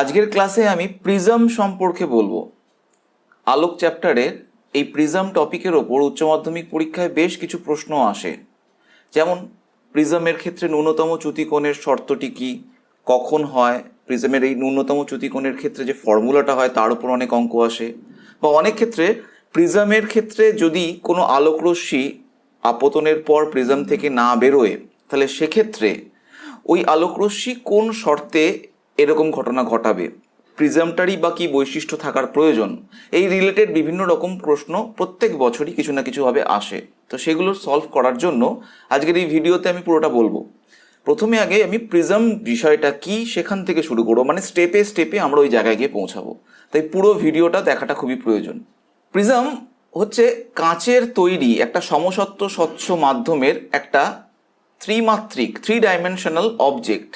আজকের ক্লাসে আমি প্রিজম সম্পর্কে বলবো। আলোক চ্যাপ্টারের এই প্রিজম টপিকের ওপর উচ্চ মাধ্যমিক পরীক্ষায় বেশ কিছু প্রশ্ন আসে। যেমন প্রিজমের ক্ষেত্রে ন্যূনতম চ্যুতিকোণের শর্তটি কী, কখন হয়, প্রিজমের এই ন্যূনতম চ্যুতিকোণের ক্ষেত্রে যে ফর্মুলাটা হয় তার উপর অনেক অঙ্ক আসে, বা অনেক ক্ষেত্রে প্রিজমের ক্ষেত্রে যদি কোনো আলোকরশ্মি আপতনের পর প্রিজম থেকে না বেরোয় তাহলে সেক্ষেত্রে ওই আলোকরশ্মি কোন শর্তে এরকম ঘটনা ঘটাবে, প্রিজমটারই বা কী বৈশিষ্ট্য থাকার প্রয়োজন, এই রিলেটেড বিভিন্ন রকম প্রশ্ন প্রত্যেক বছরই কিছু না কিছুভাবে আসে। তো সেগুলো সলভ করার জন্য আজকের এই ভিডিওতে আমি পুরোটা বলবো। প্রথমে আগে আমি প্রিজম বিষয়টা কি সেখান থেকে শুরু করবো, মানে স্টেপে স্টেপে আমরা ওই জায়গায় গিয়ে পৌঁছাবো। তাই পুরো ভিডিওটা দেখাটা খুবই প্রয়োজন। প্রিজম হচ্ছে কাঁচের তৈরি একটা সমসত্ব স্বচ্ছ মাধ্যমের একটা ত্রিমাত্রিক 3 ডাইমেনশনাল অবজেক্ট।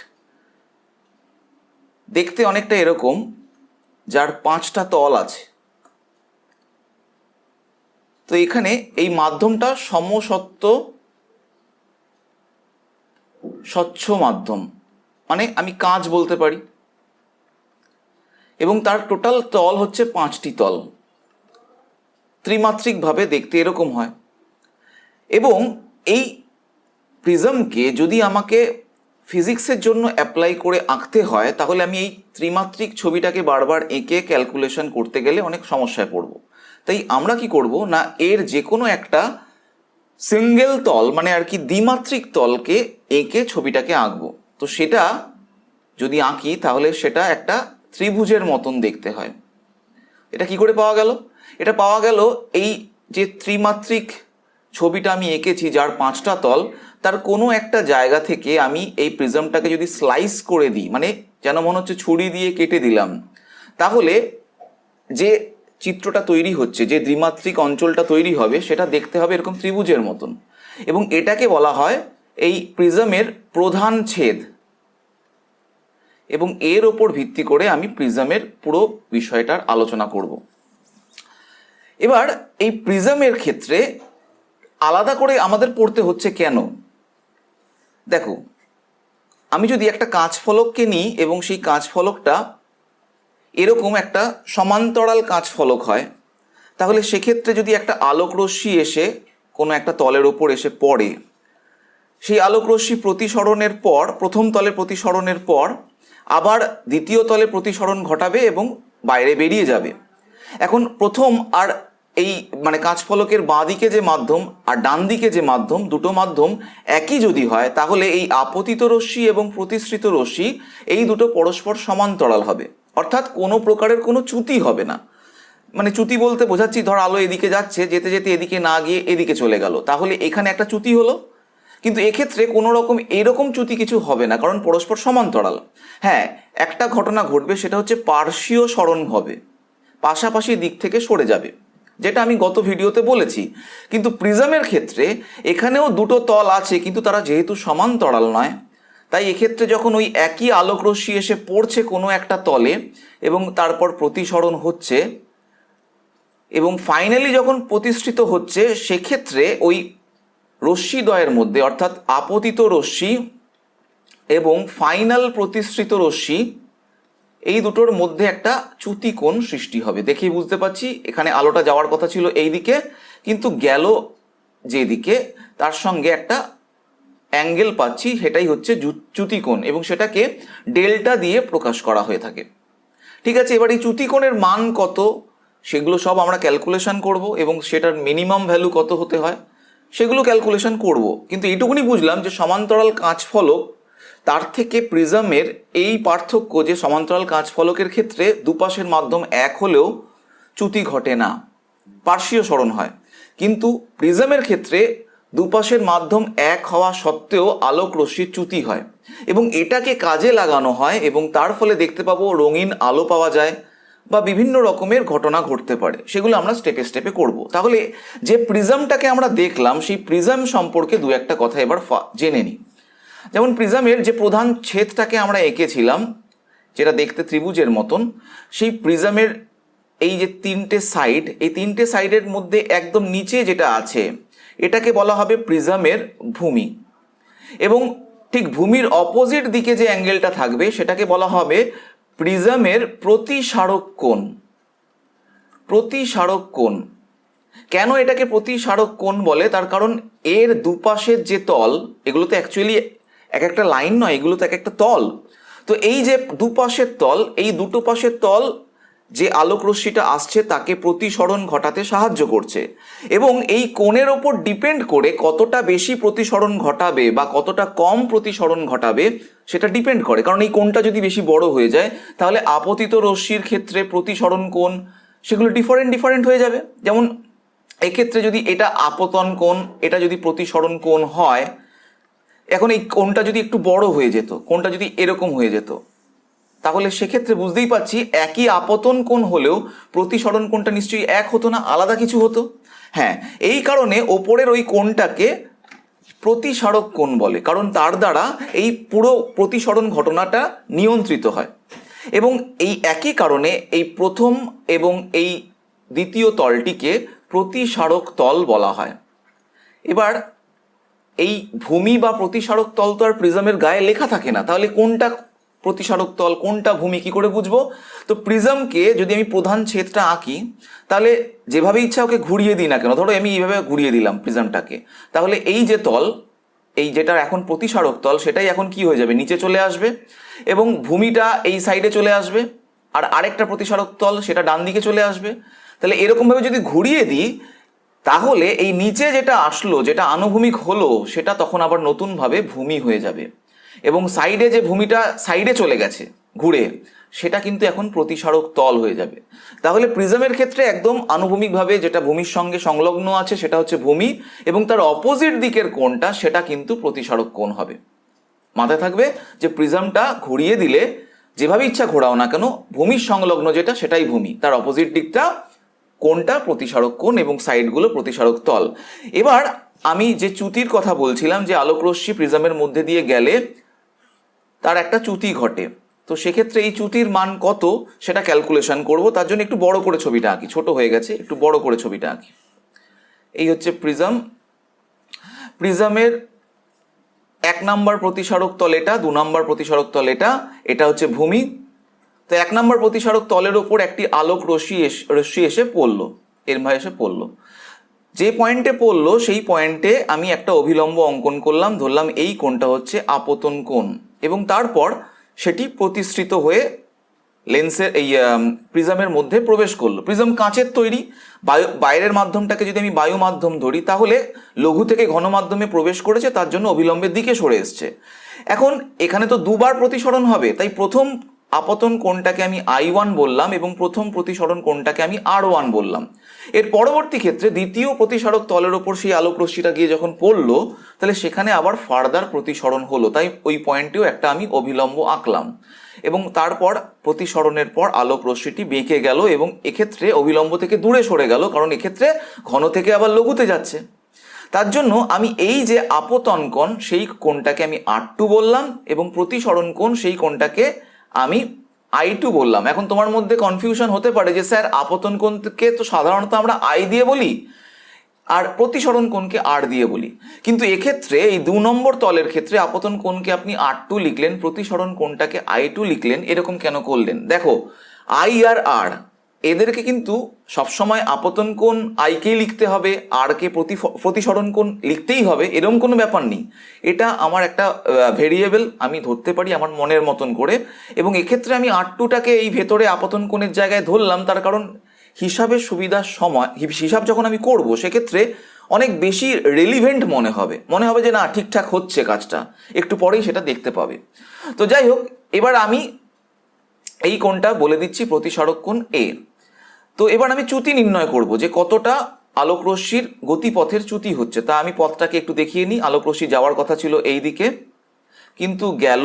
দেখতে অনেকটা এরকম, যার 5টা তল আছে। তো এখানে এই মাধ্যমটা সমসত্ব স্বচ্ছ মাধ্যম, মানে আমি কাঁচ বলতে পারি, এবং তার টোটাল তল হচ্ছে 5টি তল। ত্রিমাত্রিকভাবে দেখতে এরকম হয়। এবং এই প্রিজমকে যদি আমাকে ফিজিক্সের জন্য অ্যাপ্লাই করে আঁকতে হয় তাহলে আমি এই ত্রিমাত্রিক ছবিটাকে বারবার এঁকে ক্যালকুলেশন করতে গেলে অনেক সমস্যায় পড়ব। তাই আমরা কি করব না, এর যে কোনো একটা সিঙ্গেল তল মানে আর কি দ্বিমাত্রিক তলকে এঁকে ছবিটাকে আঁকবো। তো সেটা যদি আঁকি তাহলে সেটা একটা ত্রিভুজের মতন দেখতে হয়। এটা কি করে পাওয়া গেল? এটা পাওয়া গেল এই যে ত্রিমাত্রিক ছবিটা আমি এঁকেছি যার 5টা তল, তার কোনো একটা জায়গা থেকে আমি এই প্রিজমটাকে যদি স্লাইস করে দিই, মানে যেন মনে হচ্ছে ছুরি দিয়ে কেটে দিলাম, তাহলে যে চিত্রটা তৈরি হচ্ছে, যে দ্বিমাত্রিক অঞ্চলটা তৈরি হবে সেটা দেখতে হবে এরকম ত্রিভুজের মতন। এবং এটাকে বলা হয় এই প্রিজমের প্রধান ছেদ। এবং এর ওপর ভিত্তি করে আমি প্রিজমের পুরো বিষয়টার আলোচনা করব। এবার এই প্রিজমের ক্ষেত্রে আলাদা করে আমাদের পড়তে হচ্ছে কেন? দেখো, আমি যদি একটা কাঁচ ফলককে নিই এবং সেই কাঁচ ফলকটা এরকম একটা সমান্তরাল কাঁচ ফলক হয়, তাহলে সেক্ষেত্রে যদি একটা আলোক রশ্মি এসে কোনো একটা তলের ওপর এসে পড়ে, সেই আলোক রশ্মি প্রতিসরণের পর, প্রথম তলে প্রতিসরণের পর আবার দ্বিতীয় তলে প্রতিসরণ ঘটাবে এবং বাইরে বেরিয়ে যাবে। এখন প্রথম আর এই মানে কাঁচ ফলকের বাঁ দিকে যে মাধ্যম আর ডান দিকে যে মাধ্যম, দুটো মাধ্যম একই যদি হয় তাহলে এই আপতিত রশ্মি এবং প্রতিসৃত রশ্মি এই দুটো পরস্পর সমান্তরাল হবে, অর্থাৎ কোনো প্রকারের কোনো চ্যুতি হবে না। মানে চ্যুতি বলতে বোঝাচ্ছি, ধর আলো এদিকে যাচ্ছে, যেতে যেতে এদিকে না গিয়ে এদিকে চলে গেল, তাহলে এখানে একটা চ্যুতি হলো। কিন্তু এক্ষেত্রে কোনো রকম এরকম চ্যুতি কিছু হবে না, কারণ পরস্পর সমান্তরাল। হ্যাঁ, একটা ঘটনা ঘটবে, সেটা হচ্ছে পার্শ্বীয় সরণ হবে, পাশাপাশি দিক থেকে সরে যাবে, যেটা আমি গত ভিডিওতে বলেছি। কিন্তু প্রিজমের ক্ষেত্রে এখানেও দুটো তল আছে, কিন্তু তারা যেহেতু সমান্তরাল নয়, তাই এক্ষেত্রে যখন ওই একই আলোক রশ্মি এসে পড়ছে কোনো একটা তলে এবং তারপর প্রতিসরণ হচ্ছে এবং ফাইনালি যখন প্রতিষ্ঠিত হচ্ছে, সেক্ষেত্রে ওই রশ্মিদ্বয়ের মধ্যে, অর্থাৎ আপতিত রশ্মি এবং ফাইনাল প্রতিষ্ঠিত রশ্মি, এই দুটোর মধ্যে একটা চ্যুতিকোণ সৃষ্টি হবে। দেখেই বুঝতে পারছি এখানে আলোটা যাওয়ার কথা ছিল এই দিকে, কিন্তু গেল যেদিকে তার সঙ্গে একটা অ্যাঙ্গেল পাচ্ছি, সেটাই হচ্ছে চ্যুতিকোণ, এবং সেটাকে ডেল্টা দিয়ে প্রকাশ করা হয়ে থাকে। ঠিক আছে, এবার এই চ্যুতিকোণের মান কত সেগুলো সব আমরা ক্যালকুলেশন করব, এবং সেটার মিনিমাম ভ্যালু কত হতে হয় সেগুলো ক্যালকুলেশন করব। কিন্তু এইটুকুনি বুঝলাম যে সমান্তরাল কাঁচ ফলক, তার থেকে প্রিজমের এই পার্থক্য যে সমান্তরাল কাঁচ ফলকের ক্ষেত্রে দুপাশের মাধ্যম এক হলেও চ্যুতি ঘটে না, পার্শ্বীয় সরণ হয়। কিন্তু প্রিজমের ক্ষেত্রে দুপাশের মাধ্যম এক হওয়া সত্ত্বেও আলোক রশ্মির চ্যুতি হয়, এবং এটাকে কাজে লাগানো হয়, এবং তার ফলে দেখতে পাবো রঙিন আলো পাওয়া যায় বা বিভিন্ন রকমের ঘটনা ঘটতে পারে। সেগুলো আমরা স্টেপে স্টেপে করব। তাহলে যে প্রিজমটাকে আমরা দেখলাম সেই প্রিজম সম্পর্কে দু একটা কথা এবার জেনে নিই। যেমন প্রিজমের যে প্রধান ছেদটাকে আমরা এঁকেছিলাম, যেটা দেখতে ত্রিভুজের মতন, সেই প্রিজমের এই যে 3টে সাইড, এই 3টে সাইডের মধ্যে একদম নিচে যেটা আছে এটাকে বলা হবে প্রিজমের ভূমি, এবং ঠিক ভূমির অপোজিট দিকে যে অ্যাঙ্গেলটা থাকবে সেটাকে বলা হবে প্রিজমের প্রতিসারক কোণ। প্রতিসারক কোণ কেন এটাকে প্রতিসারক কোণ বলে, তার কারণ এর দুপাশের যে তল, এগুলো তো অ্যাকচুয়ালি এক একটা লাইন নয়, এগুলো তো এক একটা তল। তো এই যে দুপাশের তল, এই দুটো পাশের তল যে আলোক রশ্মিটা আসছে তাকে প্রতিসরণ ঘটাতে সাহায্য করছে, এবং এই কোণের ওপর ডিপেন্ড করে কতটা বেশি প্রতিসরণ ঘটাবে বা কতটা কম প্রতিসরণ ঘটাবে সেটা ডিপেন্ড করে। কারণ এই কোণটা যদি বেশি বড় হয়ে যায় তাহলে আপতিত রশ্মির ক্ষেত্রে প্রতিসরণ কোণ সেগুলো ডিফারেন্ট হয়ে যাবে। যেমন এক্ষেত্রে যদি এটা আপতন কোণ, এটা যদি প্রতিসরণ কোণ হয়, এখন এই কোণটা যদি একটু বড় হয়ে যেত, কোণটা যদি এরকম হয়ে যেত, তাহলে সেক্ষেত্রে বুঝতেই পারছি একই আপতন কোণ হলেও প্রতিসরণ কোণটা নিশ্চয়ই এক হতো না, আলাদা কিছু হতো। হ্যাঁ, এই কারণে ওপরের ওই কোণটাকে প্রতিসারক কোণ বলে, কারণ তার দ্বারা এই পুরো প্রতিসরণ ঘটনাটা নিয়ন্ত্রিত হয়। এবং এই একই কারণে এই প্রথম এবং এই দ্বিতীয় তলটিকে প্রতিসারক তল বলা হয়। এবার এই ভূমি বা প্রতিসারক তল তো আর প্রিজমের গায়ে লেখা থাকে না, তাহলে কোনটা প্রতিসারক তল কোনটা ভূমি কি করে বুঝবো? তো প্রিজমকে যদি আমি প্রধান ছেদটা আঁকি, তাহলে যেভাবে ইচ্ছা ওকে ঘুরিয়ে দিই না কেন, ধরো আমি এইভাবে ঘুরিয়ে দিলাম প্রিজমটাকে, তাহলে এই যে তল, এই যেটার এখন প্রতিসারক তল, সেটাই এখন কি হয়ে যাবে, নিচে চলে আসবে, এবং ভূমিটা এই সাইডে চলে আসবে, আর আরেকটা প্রতিসারক তল সেটা ডান দিকে চলে আসবে। তাহলে এরকমভাবে যদি ঘুরিয়ে দিই, তাহলে এই নিচে যেটা আসলো, যেটা আনুভূমিক হলো, সেটা তখন আবার নতুনভাবে ভূমি হয়ে যাবে, এবং সাইডে যে ভূমিটা সাইডে চলে গেছে ঘুরে, সেটা কিন্তু এখন প্রতিসারক তল হয়ে যাবে। তাহলে প্রিজমের ক্ষেত্রে একদম আনুভূমিকভাবে যেটা ভূমির সঙ্গে সংলগ্ন আছে সেটা হচ্ছে ভূমি, এবং তার অপোজিট দিকের কোণটা সেটা কিন্তু প্রতিসারক কোণ হবে। মাথায় থাকবে যে প্রিজমটা ঘুরিয়ে দিলে যেভাবে ইচ্ছা ঘোরাও না কেন, ভূমির সংলগ্ন যেটা সেটাই ভূমি, তার অপোজিট দিকটা কোণটা প্রতিসারক কোণ, এবং সাইডগুলো প্রতিসারক তল। এবার আমি যে চ্যুতির কথা বলছিলাম, যে আলোকরশ্মি প্রিজমের মধ্যে দিয়ে গেলে তার একটা চ্যুতি ঘটে, তো সেক্ষেত্রে এই চ্যুতির মান কত সেটা ক্যালকুলেশন করব। তার জন্য একটু বড় করে ছবিটা আঁকি, ছোট হয়ে গেছে, একটু বড় করে ছবিটা আঁকি। এই হচ্ছে প্রিজম, প্রিজমের 1 নম্বর প্রতিসারক তল এটা, 2 নম্বর প্রতিসারক তল এটা, এটা হচ্ছে ভূমি। তো 1 নম্বর প্রতিসারক তলের ওপর একটি আলোক রশ্মি এসে পড়লো, এসে পড়লো, যে পয়েন্টে পড়লো সেই পয়েন্টে আমি একটা অভিলম্ব অঙ্কন করলাম, ধরলাম এই কোণটা হচ্ছে আপতন কোণ, এবং তারপর সেটি প্রতিসৃত হয়ে লেন্সের এই প্রিজমের মধ্যে প্রবেশ করলো। প্রিজম কাঁচের তৈরি, বাইরের মাধ্যমটাকে যদি আমি বায়ু মাধ্যম ধরি, তাহলে লঘু থেকে ঘন মাধ্যমে প্রবেশ করেছে, তার জন্য অভিলম্বের দিকে সরে এসছে। এখন এখানে তো দুবার প্রতিসরণ হবে, তাই প্রথম আপতন কোণটাকে আমি I1 বললাম, এবং প্রথম প্রতিসরণ কোণটাকে আমি R1 বললাম। এর পরবর্তী ক্ষেত্রে দ্বিতীয় প্রতিসারক তলের ওপর সেই আলোক রশ্মিটা গিয়ে যখন পড়লো, তাহলে সেখানে আবার ফার্দার প্রতিসরণ হলো, তাই ওই পয়েন্টেও একটা আমি অভিলম্ব আঁকলাম, এবং তারপর প্রতিসরণের পর আলোক রশ্মিটি বেঁকে গেল, এবং এক্ষেত্রে অভিলম্ব থেকে দূরে সরে গেল, কারণ এক্ষেত্রে ঘন থেকে আবার লঘুতে যাচ্ছে। তার জন্য আমি এই যে আপতন কোণ সেই কোণটাকে আমি R2 বললাম, এবং প্রতিসরণ কোণ সেই কোণটাকে আমি I2 বললাম। এখন তোমার মধ্যে কনফিউশন হতে পারে যে স্যার আপতন কোণকে তো সাধারণত আমরা I দিয়ে বলি, আর প্রতিসরণ কোণকে R দিয়ে বলি, কিন্তু এক্ষেত্রে এই 2 নম্বর তলের ক্ষেত্রে আপতন কোণকে আপনি R2 লিখলেন, প্রতিসরণ কোণটাকে I2 লিখলেন, এরকম কেন করলেন? দেখো, I আর R এদেরকে কিন্তু সবসময় আপতন কোণ I কে লিখতে হবে, R কে প্রতিসরণ কোণ লিখতেই হবে, এরকম কোনো ব্যাপার নেই। এটা আমার একটা ভেরিয়েবল, আমি ধরতে পারি আমার মনের মতন করে, এবং এক্ষেত্রে আমি R2টাকে এই ভেতরে আপতন কোণের জায়গায় ধরলাম, তার কারণ হিসাবের সুবিধার সময় হিসাব যখন আমি করব, সেক্ষেত্রে অনেক বেশি রেলিভেন্ট মনে হবে যে না ঠিকঠাক হচ্ছে কাজটা, একটু পরেই সেটা দেখতে পাবে। তো যাই হোক, এবার আমি এই কোণটা বলে দিচ্ছি প্রতিসারক কোণ A। তো এবার আমি চ্যুতি নির্ণয় করব, যে কতটা আলোক রশ্মির গতিপথের চ্যুতি হচ্ছে। তা আমি পথটাকে একটু দেখিয়ে নিই। আলোক রশ্মি যাওয়ার কথা ছিল এই দিকে, কিন্তু গেল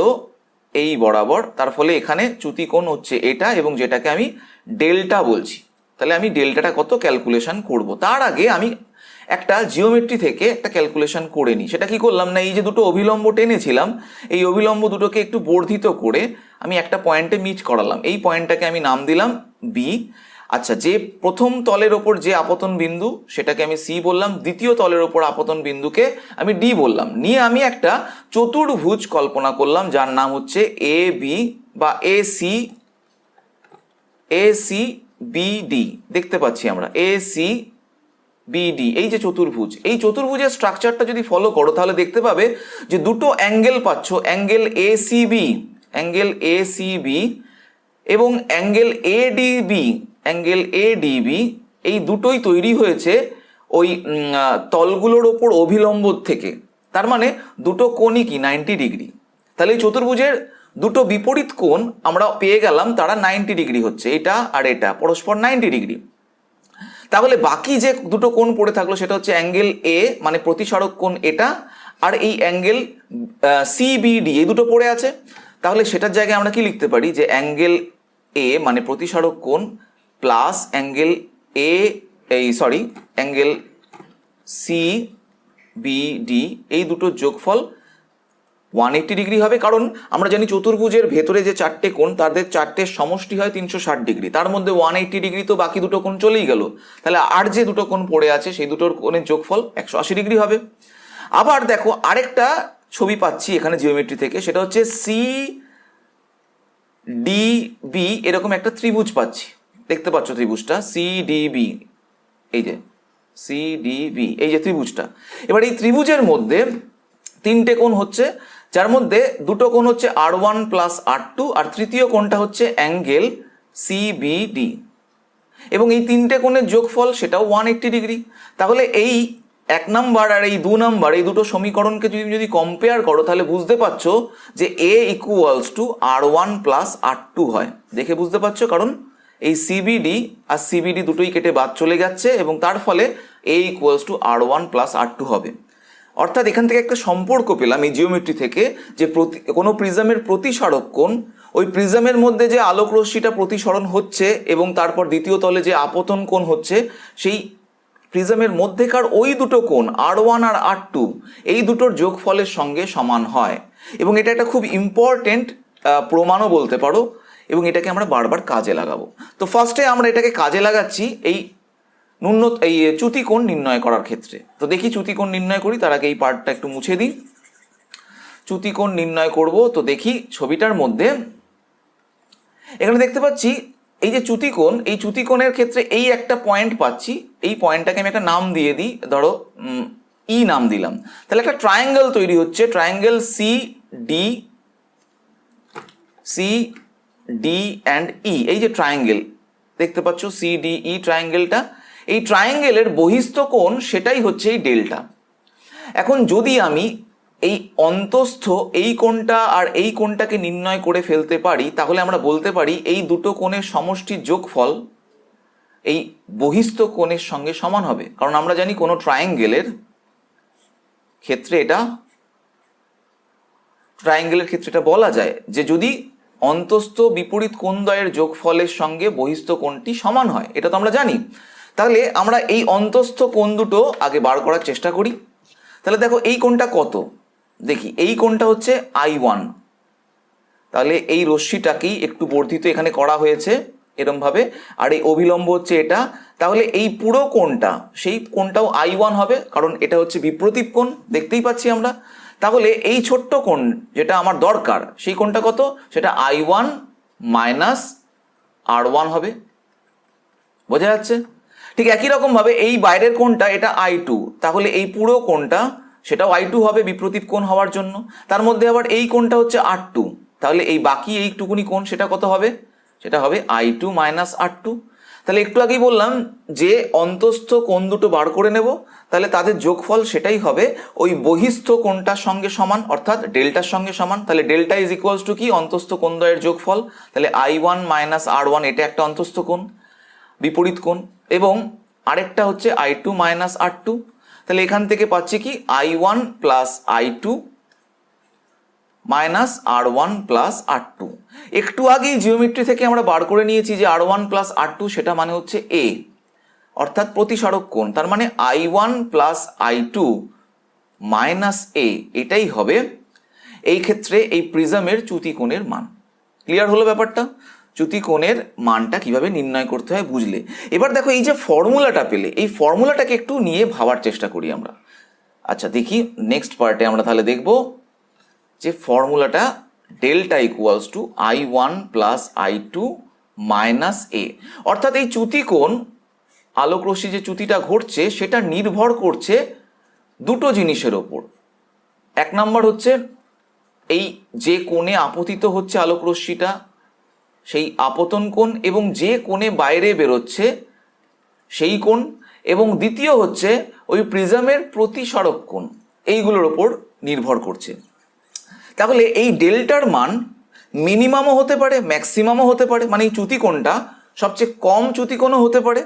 এই বরাবর, তার ফলে এখানে চ্যুতি কোণ হচ্ছে এটা, এবং যেটাকে আমি ডেল্টা বলছি। তাহলে আমি ডেল্টাটা কত ক্যালকুলেশন করব, তার আগে আমি একটা জিওমেট্রি থেকে একটা ক্যালকুলেশন করে নিই। সেটা কি করলাম না, এই যে দুটো অভিলম্ব টেনেছিলাম, এই অভিলম্ব দুটোকে একটু বর্ধিত করে আমি একটা পয়েন্টে মিট করালাম। এই পয়েন্টটাকে আমি নাম দিলাম B। আচ্ছা, যে প্রথম তলের ওপর যে আপতন বিন্দু সেটাকে আমি C বললাম, দ্বিতীয় তলের ওপর আপতন বিন্দুকে আমি D বললাম। নিয়ে আমি একটা চতুর্ভুজ কল্পনা করলাম, যার নাম হচ্ছে AB বা AC ACBD দেখতে পাচ্ছি আমরা, ACBD, এই যে চতুর্ভুজ, এই চতুর্ভুজের স্ট্রাকচারটা যদি ফলো করো তাহলে দেখতে পাবে যে দুটো অ্যাঙ্গেল পাচ্ছ, অ্যাঙ্গেল ACB এবং অ্যাঙ্গেল ADB, এই দুটোই তৈরি হয়েছে ওই তলগুলোর ওপর অভিলম্ব থেকে। তার মানে দুটো কোণই কি 90 ডিগ্রি। তাহলে এই চতুর্ভুজের দুটো বিপরীত কোণ আমরা পেয়ে গেলাম, তারা 90 ডিগ্রি হচ্ছে, এটা আর এটা পরস্পর 90 ডিগ্রি। তাহলে বাকি যে দুটো কোণ পড়ে থাকলো সেটা হচ্ছে অ্যাঙ্গেল A মানে প্রতিসারক কোণ এটা, আর এই অ্যাঙ্গেল CBD, এই দুটো পড়ে আছে। তাহলে সেটার জায়গায় আমরা কি লিখতে পারি যে অ্যাঙ্গেল A মানে প্রতিসারক কোণ প্লাস অ্যাঙ্গেল অ্যাঙ্গেল CBD, এই দুটোর যোগফল 180 ডিগ্রি হবে। কারণ আমরা জানি চতুর্ভুজের ভেতরে যে চারটে কোণ তাদের চারটের সমষ্টি হয় 360 ডিগ্রি, তার মধ্যে 180 ডিগ্রি তো বাকি দুটো কোণ চলেই গেল। তাহলে আর যে দুটো কোণ পড়ে আছে সেই দুটোর কোণের যোগফল 180 ডিগ্রি হবে। আবার দেখো আরেকটা ছবি পাচ্ছি এখানে জিওমেট্রি থেকে, সেটা হচ্ছে CDB, এরকম একটা ত্রিভুজ পাচ্ছি, দেখতে পাচ্ছ ত্রিভুজটা CDB, এই যে CDB, এই যে ত্রিভুজটা। এবার এই ত্রিভুজের মধ্যে তিনটে কোণ হচ্ছে, যার মধ্যে দুটো কোণ হচ্ছে R1 প্লাস R2 আর তৃতীয় কোণটা হচ্ছে অ্যাঙ্গেল CBD, এবং এই তিনটে কোণের যোগফল সেটাও 180 ডিগ্রি। তাহলে এই 1 নাম্বার আর এই 2 নাম্বার, এই দুটো সমীকরণকে যদি কম্পেয়ার করো তাহলে বুঝতে পারছো যে A equals to R1 plus R2 হয়। দেখে বুঝতে পারছো, কারণ এই CBD আর CBD দুটোই কেটে বাদ চলে যাচ্ছে এবং তার ফলে A equals to R1 plus R2 হবে। অর্থাৎ এখান থেকে একটা সম্পর্ক পেলাম এই জিওমেট্রি থেকে, যে কোনো প্রিজমের প্রতিসারক কোণ, ওই প্রিজমের মধ্যে যে আলোক রশ্মিটা প্রতিসরণ হচ্ছে এবং তারপর দ্বিতীয় তলে যে আপতন কোণ হচ্ছে, সেই প্রিজমের মধ্যেকার ওই দুটো কোণ R1 আর R2 এই দুটোর যোগফলের সঙ্গে সমান হয়। এবং এটা একটা খুব ইম্পর্টেন্ট প্রমাণও বলতে পারো, এবং এটাকে আমরা বারবার কাজে লাগাবো। তো ফার্স্টে আমরা এটাকে কাজে লাগাচ্ছি এই চ্যুতিকোণ নির্ণয় করার ক্ষেত্রে। তো দেখি চ্যুতিকোণ নির্ণয় করি, তার আগে এই পার্টটা একটু মুছে দিই। চ্যুতিকোণ নির্ণয় করব, তো দেখি ছবিটার মধ্যে এখানে দেখতে পাচ্ছি এই যে চ্যুতিকোণ, এই চ্যুতিকোণের ক্ষেত্রে এই একটা পয়েন্ট পাচ্ছি, এই পয়েন্টটাকে আমি একটা নাম দিয়ে দিই, ধরো E নাম দিলাম। তাহলে একটা ট্রায়াঙ্গেল তৈরি হচ্ছে, ট্রায়াঙ্গেল CD অ্যান্ড E, এই যে ট্রায়াঙ্গেল দেখতে পাচ্ছ CDE ট্রায়াঙ্গেলটা, এই ট্রায়াঙ্গেলের বহিস্থ কোণ সেটাই হচ্ছে এই ডেল্টা। এখন যদি আমি এই অন্তস্থ এই কোণটা আর এই কোণটাকে নির্ণয় করে ফেলতে পারি, তাহলে আমরা বলতে পারি এই দুটো কোণের সমষ্টির যোগফল এই বহিস্থ কোণের সঙ্গে সমান হবে। কারণ আমরা জানি কোনো ট্রায়াঙ্গেলের ক্ষেত্রে এটা বলা যায় যে যদি অন্তস্থ বিপরীত কোণদ্বয়ের যোগফলের সঙ্গে বহিস্থ কোণটি সমান হয়, এটা তো আমরা জানি। তাহলে আমরা এই অন্তস্থ কোণ দুটো আগে বার করার চেষ্টা করি। তাহলে দেখো এই কোণটা কত, দেখি এই কোণটা হচ্ছে I1, তাহলে এই রশ্মিটাকেই একটু বর্ধিত এখানে করা হয়েছে এরমভাবে, আর এই অভিলম্ব হচ্ছে এটা। তাহলে এই পুরো কোণটা, সেই কোণটাও I1 হবে, কারণ এটা হচ্ছে বিপ্রতীপ কোণ, দেখতেই পাচ্ছি আমরা। তাহলে এই ছোট্ট কোণ যেটা আমার দরকার, সেই কোণটা কত, সেটা I1 মাইনাস R1 হবে, বোঝা যাচ্ছে? ঠিক একই রকমভাবে এই বাইরের কোণটা এটা I2, তাহলে এই পুরো কোণটা সেটাও I2 হবে বিপ্রতীপ কোণ হওয়ার জন্য। তার মধ্যে আবার এই কোণটা হচ্ছে R2, তাহলে এই বাকি এইটুকুনি কোণ সেটা কত হবে, সেটা হবে I2 মাইনাস R2। তাহলে একটু আগেই বললাম যে অন্তস্থ কোণ দুটো বার করে নেব, তাহলে তাদের যোগফল সেটাই হবে ওই বহিস্থ কোণটার সঙ্গে সমান, অর্থাৎ ডেল্টার সঙ্গে সমান। তাহলে ডেল্টা ইজ ইকুয়ালস টু কি, অন্তস্থ কোণদ্বয়ের যোগফল। তাহলে I1 মাইনাস R1 এটা একটা অন্তস্থ কোণ, বিপরীত কোণ, এবং আরেকটা হচ্ছে I2 মাইনাস R2। তাহলে এখান থেকে পাচ্ছি কি I1 plus I2 minus R1 plus R2। একটু আগেই জিওমেট্রি থেকে আমরা বার করে নিয়েছি যে R1 প্লাস R2 সেটা মানে হচ্ছে A, অর্থাৎ প্রতিসারক কোণ। তার মানে I1 plus I2 minus A, এটাই হবে এই ক্ষেত্রে এই প্রিজমের চ্যুতিকোণের মান। ক্লিয়ার হলো ব্যাপারটা? চ্যুতিকোণের মানটা কিভাবে নির্ণয় করতে হয় বুঝলে। এবার দেখো এই যে ফর্মুলাটা পেলে, এই ফর্মুলাটাকে একটু নিয়ে ভাবার চেষ্টা করি আমরা। আচ্ছা দেখি নেক্সট পার্টে আমরা তাহলে দেখব যে ফর্মুলাটা delta equals to I1 plus I2 minus A. অর্থাৎ এই চ্যুতিকোণ, আলোক রশ্মি যে চ্যুতিটা ঘটছে সেটা নির্ভর করছে দুটো জিনিসের ওপর। এক নম্বর হচ্ছে এই যে কোণে আপতিত হচ্ছে আলোক রশ্মিটা সেই আপতন কোণ, এবং যে কোণে বাইরে বেরোচ্ছে সেই কোণ, এবং দ্বিতীয় হচ্ছে ওই প্রিজমের প্রতিসরক কোণ, এইগুলোর ওপর নির্ভর করছে। তাহলে এই ডেল্টার মান মিনিমামও হতে পারে, ম্যাক্সিমামও হতে পারে, মানে এই চ্যুতিকোণটা সবচেয়ে কম চ্যুতিকোণও হতে পারে,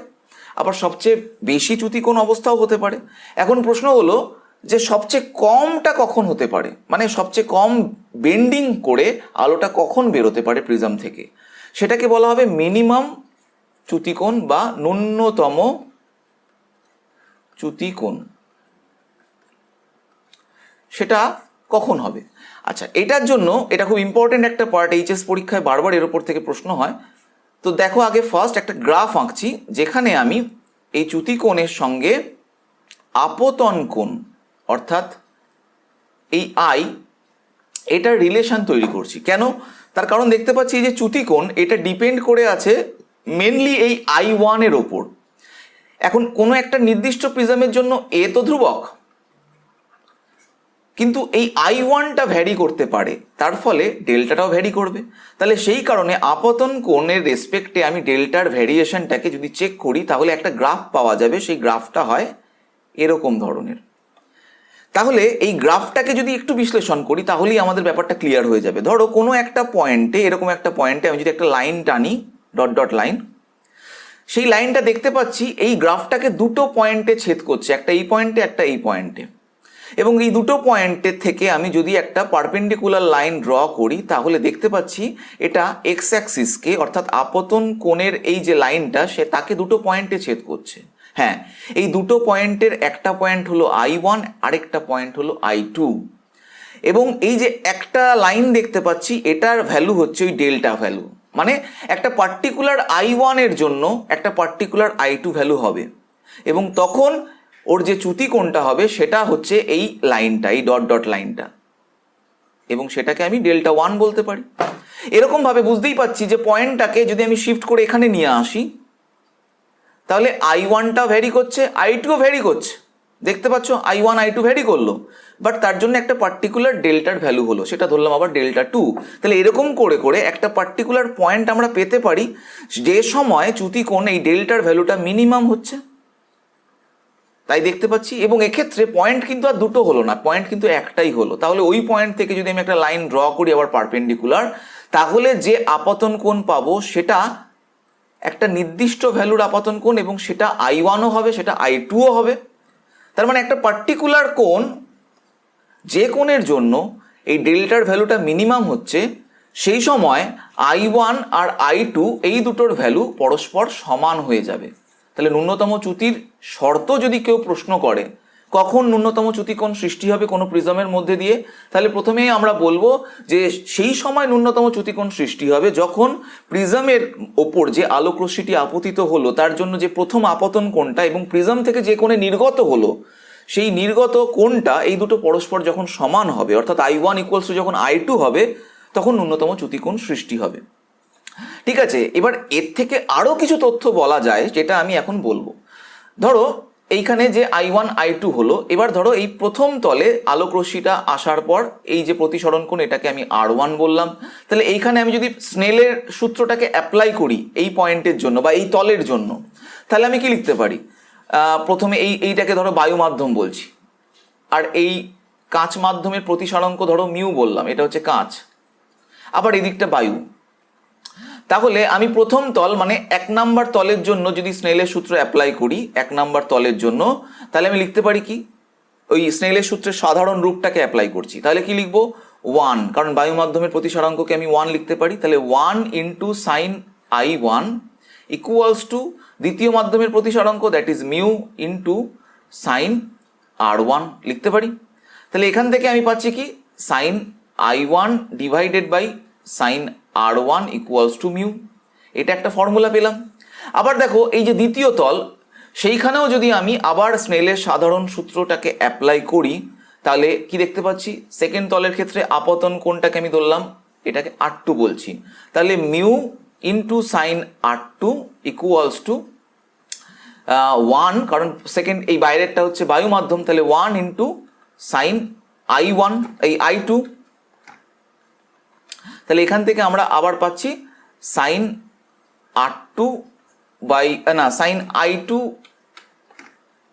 আবার সবচেয়ে বেশি চ্যুতিকোণ অবস্থাও হতে পারে। এখন প্রশ্ন হলো যে সবচেয়ে কমটা কখন হতে পারে, মানে সবচেয়ে কম বেন্ডিং করে আলোটা কখন বেরোতে পারে প্রিজম থেকে, সেটাকে বলা হবে মিনিমাম চ্যুতিকোণ বা ন্যূনতম চ্যুতিকোণ। সেটা কখন হবে? আচ্ছা, এটার জন্য এটা খুব ইম্পর্টেন্ট একটা পার্ট, এইচএস পরীক্ষায় বারবার এর ওপর থেকে প্রশ্ন হয়। তো দেখো, আগে ফার্স্ট একটা গ্রাফ আঁকছি যেখানে আমি এই চ্যুতিকোণের সঙ্গে আপতন কোণ অর্থাৎ এই আই, এটার রিলেশন তৈরি করছি। কেন? তার কারণ দেখতে পাচ্ছি যে চ্যুতিকোণ এটা ডিপেন্ড করে আছে মেনলি এই I1 এর ওপর। এখন কোনো একটা নির্দিষ্ট প্রিজমের জন্য এ তো ধ্রুবক, কিন্তু এই I1টা ভ্যারি করতে পারে, তার ফলে ডেল্টাটাও ভ্যারি করবে। তাহলে সেই কারণে আপতন কোণের রেসপেক্টে আমি ডেল্টার ভ্যারিয়েশনটাকে যদি চেক করি তাহলে একটা গ্রাফ পাওয়া যাবে। সেই গ্রাফটা হয় এরকম ধরনের। তাহলে এই গ্রাফটাকে যদি একটু বিশ্লেষণ করি তাহলেই আমাদের ব্যাপারটা ক্লিয়ার হয়ে যাবে। ধরো কোনো একটা পয়েন্টে, এরকম একটা পয়েন্টে আমি যদি একটা লাইন টানি, ডট ডট লাইন, সেই লাইনটা দেখতে পাচ্ছি এই গ্রাফটাকে দুটো পয়েন্টে ছেদ করছে, একটা এই পয়েন্টে, একটা এই পয়েন্টে। এবং এই দুটো পয়েন্টের থেকে আমি যদি একটা পারপেন্ডিকুলার লাইন ড্র করি তাহলে দেখতে পাচ্ছি এটা এক্স অ্যাক্সিসকে, অর্থাৎ আপতন কোণের এই যে লাইনটা, সে তাকে দুটো পয়েন্টে ছেদ করছে। হ্যাঁ, এই দুটো পয়েন্টের একটা পয়েন্ট হলো I1, আরেকটা পয়েন্ট হলো I2। এবং এই যে একটা লাইন দেখতে পাচ্ছি এটার ভ্যালু হচ্ছে ওই ডেল্টা ভ্যালু, মানে একটা পার্টিকুলার I1 এর জন্য একটা পার্টিকুলার I2 ভ্যালু হবে, এবং তখন ওর যে চ্যুতিকোণটা হবে সেটা হচ্ছে এই লাইনটা, এই ডট ডট লাইনটা, এবং সেটাকে আমি ডেল্টা 1 বলতে পারি। এরকমভাবে বুঝতেই পাচ্ছি যে পয়েন্টটাকে যদি আমি শিফট করে এখানে নিয়ে আসি তাহলে I1টা ভ্যারি করছে, I2ও ভ্যারি করছে। দেখতে পাচ্ছ I1 I2 ভ্যারি করলো, বাট তার জন্য একটা পার্টিকুলার ডেল্টার ভ্যালু হলো, সেটা ধরলাম আবার ডেল্টা 2। তাহলে এরকম করে করে একটা পার্টিকুলার পয়েন্ট আমরা পেতে পারি যে সময় চ্যুতিকোণ এই ডেল্টার ভ্যালুটা মিনিমাম হচ্ছে, তাই দেখতে পাচ্ছি। এবং এক্ষেত্রে পয়েন্ট কিন্তু আর দুটো হলো না, পয়েন্ট কিন্তু একটাই হলো। তাহলে ওই পয়েন্ট থেকে যদি আমি একটা লাইন ড্র করি আবার পারপেন্ডিকুলার, তাহলে যে আপতন কোণ পাবো সেটা একটা নির্দিষ্ট ভ্যালুর আপতন কোণ, এবং সেটা I1ও হবে, সেটা I2ও হবে। তার মানে একটা পার্টিকুলার কোণ, যে কোণের জন্য এই ডেল্টার ভ্যালুটা মিনিমাম হচ্ছে, সেই সময় I1 আর I2 এই দুটোর ভ্যালু পরস্পর সমান হয়ে যাবে। তাহলে ন্যূনতম চ্যুতির শর্ত যদি কেউ প্রশ্ন করে কখন ন্যূনতম চ্যুতিকোণ সৃষ্টি হবে কোনো প্রিজমের মধ্যে দিয়ে, তাহলে প্রথমেই আমরা বলবো যে সেই সময় ন্যূনতম চ্যুতিকোণ সৃষ্টি হবে যখন প্রিজমের ওপর যে আলোক রশ্মিটি আপতিত হলো তার জন্য যে প্রথম আপতন কোণটা এবং প্রিজম থেকে যে কোণে নির্গত হলো সেই নির্গত কোণটা, এই দুটো পরস্পর যখন সমান হবে, অর্থাৎ I1 ইকুয়ালস টু যখন I2 হবে, তখন ন্যূনতম চ্যুতিকোণ সৃষ্টি হবে। ঠিক আছে, এবার এর থেকে আরও কিছু তথ্য বলা যায় যেটা আমি এখন বলবো। ধরো এইখানে যে I1 I2 হলো, এবার ধরো এই প্রথম তলে আলোক রশ্মিটা আসার পর এই যে প্রতিসরণ কোণ, এটাকে আমি R1 বললাম। তাহলে এইখানে আমি যদি স্নেলের সূত্রটাকে অ্যাপ্লাই করি এই পয়েন্টের জন্য বা এই তলের জন্য, তাহলে আমি কি লিখতে পারি? প্রথমে এইটাকে ধরো বায়ু মাধ্যম বলছি, আর এই কাঁচ মাধ্যমের প্রতিসরাঙ্ক ধরো মিউ বললাম, এটা হচ্ছে কাঁচ, আবার এই দিকটা বায়ু। তাহলে আমি প্রথম তল মানে 1 নাম্বার তলের জন্য যদি স্নেলের সূত্র অ্যাপ্লাই করি 1 নাম্বার তলের জন্য, তাহলে আমি লিখতে পারি কি, ওই স্নেলের সূত্রের সাধারণ রূপটাকে অ্যাপ্লাই করছি। তাহলে কি লিখবো? 1, কারণ বায়ু মাধ্যমের প্রতিসরাঙ্ককে আমি 1 লিখতে পারি। তাহলে 1 into sign I1 equals to দ্বিতীয় মাধ্যমের প্রতিসরাঙ্ক, that is mu into sine R1 লিখতে পারি। তাহলে এখান থেকে আমি পাচ্ছি কি, sine I1 divided by sine R1 equals to mu. এটা একটা ফর্মুলা পেলাম। আবার দেখো এই যে দ্বিতীয় তল, সেইখানেও যদি আমি আবার স্নেলের সাধারণ সূত্রটাকে অ্যাপ্লাই করি তাহলে কি দেখতে পাচ্ছি, সেকেন্ড তলের ক্ষেত্রে আপতন কোণটাকে আমি ধরলাম, এটাকে R2 বলছি। তাহলে mu into sign R2 equals two 1, কারণ সেকেন্ড এই বাইরেরটা হচ্ছে বায়ু মাধ্যম, তাহলে 1 ইন্টু সাইন I1 এই I2, তাহলে এখান থেকে আমরা আবার পাচ্ছি sine R2 by sine I2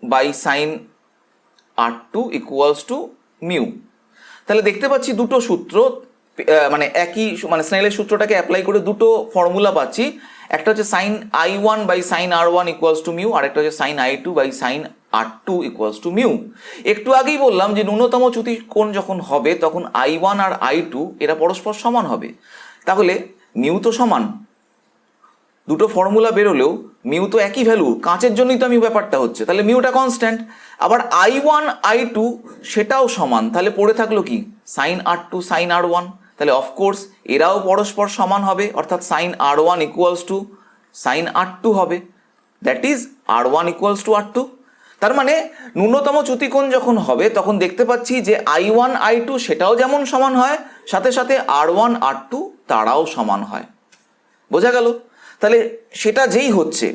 by sine R2 equals to mu. তাহলে দেখতে পাচ্ছি দুটো সূত্র, মানে একই মানে স্নেলের সূত্রটাকে অ্যাপ্লাই করে দুটো ফর্মুলা পাচ্ছি। একটা হচ্ছে sine I1 by sine R1 equals to mu, আর একটা হচ্ছে sine I2 by sine R2 equals to mu. একটু আগেই বললাম যে ন্যূনতম চ্যুতি কোণ যখন হবে তখন I1 আর I2 এরা পরস্পর সমান হবে, তাহলে মিউ তো সমান, দুটো ফর্মুলা বেরোলেও মিউ তো একই ভ্যালু, কাঁচের জন্যই তো আমি ব্যাপারটা হচ্ছে, তাহলে মিউটা কনস্ট্যান্ট। আবার I1 I2 সেটাও সমান, তাহলে পড়ে থাকলো কি সাইন R2 সাইন R1, তাহলে অফকোর্স এরাও পরস্পর সমান হবে, অর্থাৎ sign R1 equals to sign R2 হবে, that is R1 equals two R2। তার মানে ন্যূনতম চ্যুতিকোণ যখন হবে তখন দেখতে পাচ্ছি যে I1 I2 সেটাও যেমন সমান হয়, সাথে সাথে R1 R2 তারাও সমান হয়। বোঝা গেল? তাহলে সেটা যেই হচ্ছে